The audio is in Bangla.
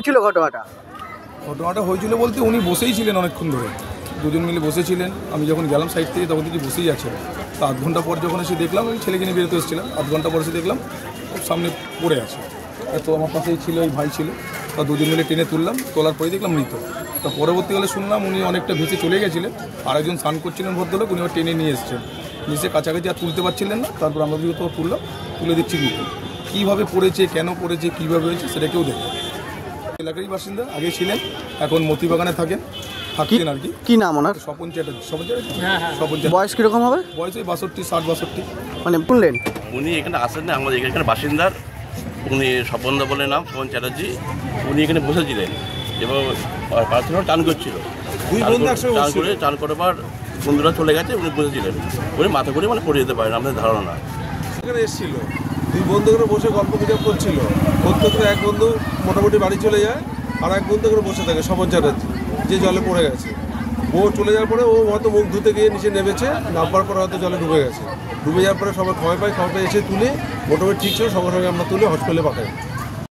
হয়েছিল ঘটনাটা? ঘটনাটা হয়েছিল বলতে উনি বসেই ছিলেন অনেকক্ষণ ধরে, দুজন মিলে বসেছিলেন। আমি যখন গেলাম সাইড থেকে তখন থেকে বসেই আছেন। তা আধ ঘন্টা পর যখন এসে দেখলাম, আমি ছেলেকে নিয়ে বেরোতে এসেছিলাম, আধ ঘন্টা পর এসে দেখলাম সামনে পড়ে আছে। তো আমার পাশেই ছিল, ওই ভাই ছিল, তা দুজন মিলে টেনে তুললাম, তোলার পরেই দেখলাম মৃত। তা পরবর্তীকালে শুনলাম উনি অনেকটা ভেসে চলে গেছিলেন, আর একজন স্নান করছিলেন ভদ্রলোক, উনি আবার টেনে নিয়ে এসেছেন, নিচে কাছাকাছি আর তুলতে পারছিলেন না। তারপর আমরা যদি তো তুললাম, তুলে দিচ্ছি মৃত। কীভাবে পড়েছে, কেন পড়েছে, কীভাবে হয়েছে সেটা কেউ দেখে। এলাকারই বাসিন্দা, আগে ছিলেন, এখন মতিবাগানে থাকেন, থাকতেন আর কি। কি নাম ওনার? স্বপন চ্যাটার্জি। স্বপন চ্যাটার্জি। বয়স কিরকম হবে? বয়স ওই 62, 60-62। মানে শুনলেন উনি এখানে আসেন না, আমাদের এখানে বাসিন্দার। উনি স্বপনদা বলে নাম, স্বপন চ্যাটার্জি। উনি এখানে বসেছিলেন এবং প্রার্থনা টান করছিল, টান করে পর বন্ধুরা চলে গেছে, উনি বসেছিলেন, উনি মাথা করে মানে পড়ে যেতে পারেন, আমাদের ধারণা না। এখানে এসেছিল, দুই বন্ধু করে বসে গল্প গুজব করছিল। প্রত্যেকটা এক বন্ধু মোটামুটি বাড়ি চলে যায়, আর এক বন্ধু করে বসে থাকে স্বপন চ্যাটার্জি, যে জলে পড়ে গেছে। ও চলে যাওয়ার পরে ও হয়তো মুখ ধুতে গিয়ে নিচে নেমেছে, নামবার পরে হয়তো জলে ডুবে গেছে। ডুবে যাওয়ার পরে সবাই খবর পায়, খবর পেয়ে এসে তুলে মোটামুটি ঠিক ছিল, সঙ্গে সঙ্গে আমরা তুলে হসপিটালে পাঠাই।